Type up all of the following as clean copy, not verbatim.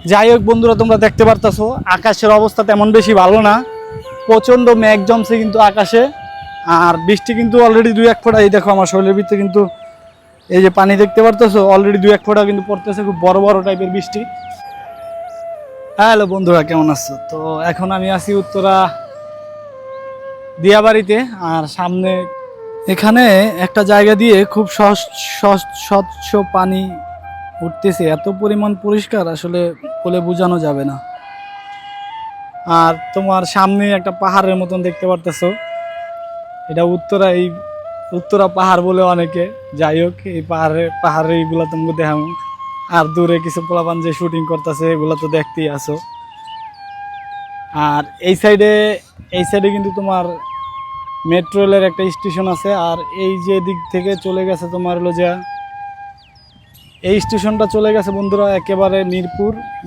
যাই হোক বন্ধুরা, তোমরা দেখতে পারতাছো আকাশের অবস্থা তেমন বেশি ভালো না। প্রচণ্ড মেঘ জমছে কিন্তু আকাশে। আর বৃষ্টি কিন্তু অলরেডি দুই এক ফোঁটা, এই দেখো আমার শরীরের ভিতরে কিন্তু এই যে পানি দেখতে পারতেছো, অলরেডি দুই এক ফোঁটা কিন্তু পড়তেছে, খুব বড় বড় টাইপের বৃষ্টি। হ্যালো বন্ধুরা, কেমন আছো? তো এখন আমি আছি উত্তরা দিয়াবাড়িতে। আর সামনে এখানে একটা জায়গা দিয়ে খুব স্বচ্ছ পানি উঠতেছে, এত পরিমাণ পরিষ্কার আসলে বলে বোঝানো যাবে না। আর তোমার সামনে একটা পাহাড়ের মতন দেখতে পারতেছো, এটা উত্তরা, এই উত্তরা পাহাড় বলে অনেকে। যাই হোক, এই পাহাড়ে এইগুলা তোমাকে দেখাবো। আর দূরে কিছু পোলাপান যে শুটিং করতেছে এগুলো তো দেখতেই আছো। আর এই সাইডে কিন্তু তোমার মেট্রো রেলের একটা স্টেশন আছে। আর এই যে দিক থেকে চলে গেছে তোমার হলো যে এই স্টেশনটা চলে গেছে বন্ধুরা একেবারে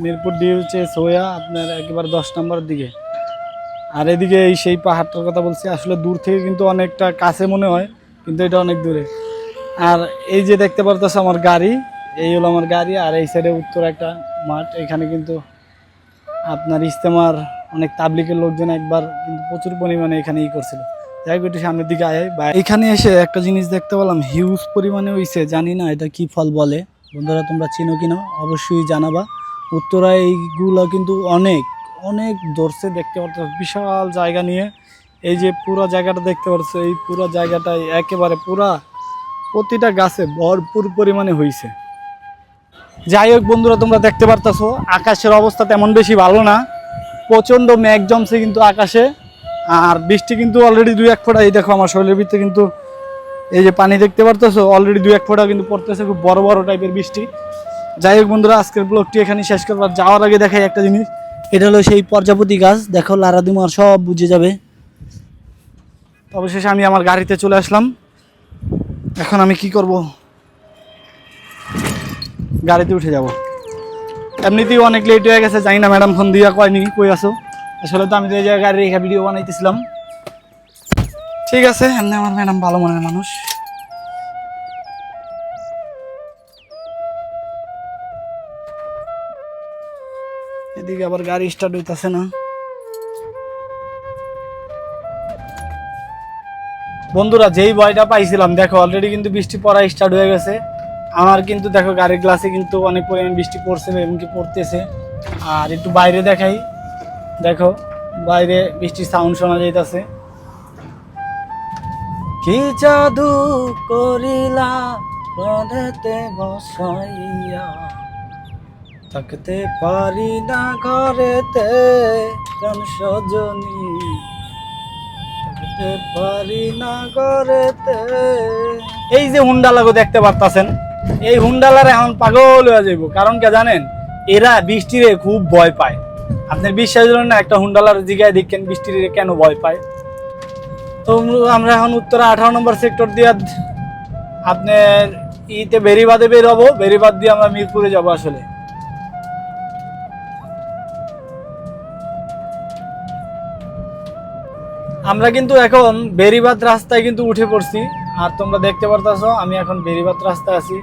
মিরপুর দিয়ে হচ্ছে সোয়া আপনার একেবারে 10 নম্বরের দিকে। আর এদিকে এই সেই পাহাড়টার কথা বলছি, আসলে দূর থেকে কিন্তু অনেকটা কাছে মনে হয়, কিন্তু এটা অনেক দূরে। আর এই যে দেখতে পারতেছে আমার গাড়ি, এই হলো আমার গাড়ি। আর এই সাইডে উত্তর একটা মাঠ, এখানে কিন্তু আপনার ইজতেমার অনেক তাবলিগের লোকজন একবার কিন্তু প্রচুর পরিমাণে এখানে করছিল। যাই হোক, একটু সামনের দিকে আয় বা এখানে এসে একটা জিনিস দেখতে পেলাম, হিউজ পরিমাণে হইছে, জানি না এটা কি ফল বলে। বন্ধুরা তোমরা চিনো কিনা অবশ্যই জানাবা। উত্তরায় এইগুলো কিন্তু অনেক অনেক ধরছে, দেখতে পাচ্ছ বিশাল জায়গা নিয়ে। এই যে পুরো জায়গাটা দেখতে পাচ্ছ, এই পুরো জায়গাটায় একেবারে প্রতিটা গাছে ভরপুর পরিমাণে হইছে। যাই হোক বন্ধুরা, তোমরা দেখতে পারতাছো আকাশের অবস্থা তেমন বেশি ভালো না। প্রচণ্ড মেঘ জমছে কিন্তু আকাশে। আর বৃষ্টি কিন্তু অলরেডি দুই এক ফোঁটা, এই দেখো আমার শরীরের ভিতরে কিন্তু এই যে পানি দেখতে পারতেছো, অলরেডি দুই এক ফোঁটা কিন্তু পড়তেছে, খুব বড় বড় টাইপের বৃষ্টি। যাই হোক বন্ধুরা, আজকের ব্লগটি এখানে শেষ করবার যাওয়ার আগে দেখাই একটা জিনিস, এটা হলো সেই প্রজাপতি গাছ। দেখো লারা দিমার সব বুঝে যাবে। অবশেষে আমি আমার গাড়িতে চলে আসলাম। এখন আমি কি করব, গাড়িতে উঠে যাব। এমনিতেই অনেক লেট হয়ে গেছে, জানি না ম্যাডাম ফোন দিয়া কয়নি কই আসো। আসলে তো আমি তো এই জায়গায় গাড়ি রেখে ভিডিও বানাইতেছিলাম। ঠিক আছে, এমনি আমার ম্যাডাম ভালো মনের মানুষ। এদিকে আবার গাড়ি স্টার্ট হইতেছে না। বন্ধুরা যেই ভয়টা পাইছিলাম, দেখো অলরেডি কিন্তু বৃষ্টি পড়া স্টার্ট হয়ে গেছে। আমার কিন্তু দেখো গাড়ির গ্লাসে কিন্তু অনেক পরিমাণ বৃষ্টি পড়ছে, এমনকি পড়তেছে। আর একটু বাইরে দেখাই, দেখো বাইরে বৃষ্টির সাউন্ড শোনা যাইতেছে। কি জাদু করিলা প্রাণেতে বসাইয়া, থাকতে পারি না ঘরেতে প্রাণ সজনী, থাকতে পারি না ঘরেতে। এই যে হুন্ডালাগো দেখতে পারতাছেন, এই হুন্ডালার এখন পাগল হয়ে যাইব। কারণ কে জানেন, এরা বৃষ্টিরে খুব ভয় পায়। আপনার বিশ্বাস হলো না, একটা হুন্ডালার জিগায় দেখেন বৃষ্টিরে কেন ভয় পায়। তো আমরা এখন উত্তরা 18 নম্বর সেক্টর দিয়ে আপনার বেরিবাদে বের হবো, বেরিবাদ দিয়ে আমরা মিরপুরে যাবো। আসলে আমরা কিন্তু এখন বেরিবাদ রাস্তায় কিন্তু উঠে পড়ছি। আর তোমরা দেখতে পারতাছো আমি এখন বেরিবাদ রাস্তায় আছি।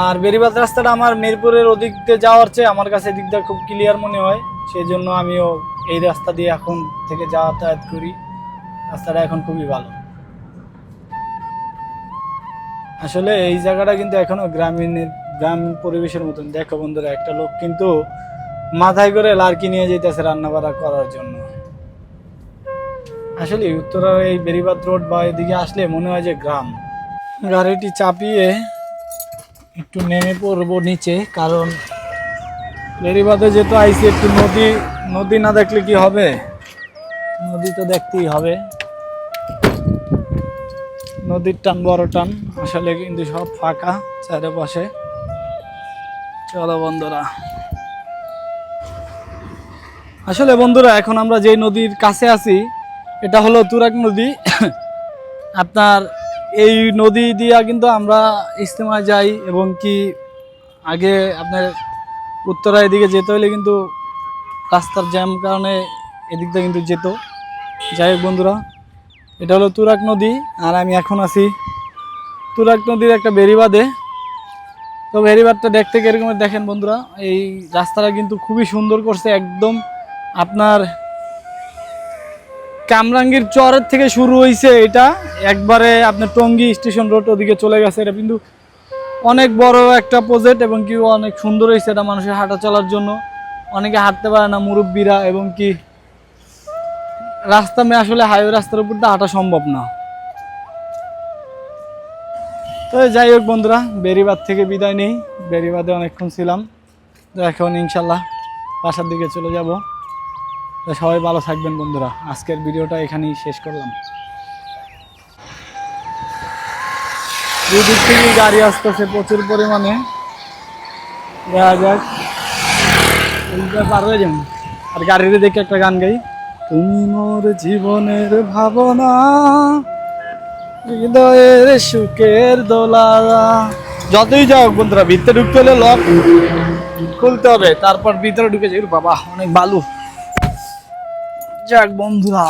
আর বেরিবাদ রাস্তাটা আমার মিরপুরের ওদিক দিয়ে যাওয়ার চেয়ে আমার কাছে এদিক দিয়ে খুব ক্লিয়ার মনে হয়, সেই জন্য আমিও এই রাস্তা দিয়ে এখন থেকে যাতায়াত করি। রাস্তাটা এখন খুবই ভালো। আসলে এই জায়গাটা কিন্তু এখনো গ্রাম পরিবেশের মতন। দেখো বন্ধুরা, একটা লোক কিন্তু মাথায় করে লার্কি নিয়ে যেতেছে রান্না বান্না করার জন্য। আসলে উত্তরার এই বেরিবাদ রোড বা এদিকে আসলে মনে হয় যে গ্রাম। গাড়িটি চাপিয়ে একটু নেমে পড়বো নিচে, কারণ বেরিবাদে যেহেতু আইসি, একটু নদী না দেখলে কি হবে, নদী তো দেখতেই হবে। নদীর টান বড় টান, আসলে কিন্তু সব ফাঁকা চারপাশে। চলো বন্ধুরা, আসলে বন্ধুরা এখন আমরা যে নদীর কাছে আছি এটা হলো তুরাগ নদী। আপনার এই নদী দিয়া কিন্তু আমরা ইজতেমায় যাই, এবং কি আগে আপনার উত্তরা এদিকে যেতে হলে কিন্তু রাস্তার জ্যাম কারণে এদিক দিয়ে কিন্তু যেত। যাই হোক বন্ধুরা, এটা হলো তুরাগ নদী। আর আমি এখন আছি তুরাগ নদীর একটা বেরিবাদে। তো ভেরিবারটা দেখতে কিরকম দেখেন বন্ধুরা, এই রাস্তাটা কিন্তু খুবই সুন্দর করছে, একদম আপনার কামরাঙ্গীর চরের থেকে শুরু হয়েছে, এটা একবারে আপনার টঙ্গী স্টেশন রোড ওদিকে চলে গেছে। এটা কিন্তু অনেক বড় একটা প্রজেক্ট এবং কি অনেক সুন্দর হয়েছে, এটা মানুষের হাঁটা চলার জন্য। অনেকে হাঁটতে পারে না, মুরব্বীরা, এবং কি রাস্তা আসলে হাইওয়ে রাস্তার উপর দিয়ে হাঁটা সম্ভব না। তো যাই হোক বন্ধুরা, বেরিবাদ থেকে বিদায় নেই। বেরিবাদে অনেকক্ষণ ছিলাম, তো এখন ইনশাল্লাহ বাসার দিকে চলে যাব। তো সবাই ভালো থাকবেন বন্ধুরা, আজকের ভিডিওটা এখানেই শেষ করলাম। দুদিক থেকে গাড়ি আসতেছে প্রচুর পরিমাণে, দেখা যাক পার হয়ে যান। আর গাড়িতে দেখে একটা গান গাই, তুমি মোর জীবনের ভাবনা, হৃদয়ের সুখের দোলা। যতই যাও বন্ধুরা, ভিতরে ঢুকতে হলে লক খুলতে হবে, তারপর ভিতরে ঢুকে যাই। বাবা অনেক বালু। যাক বন্ধুরা।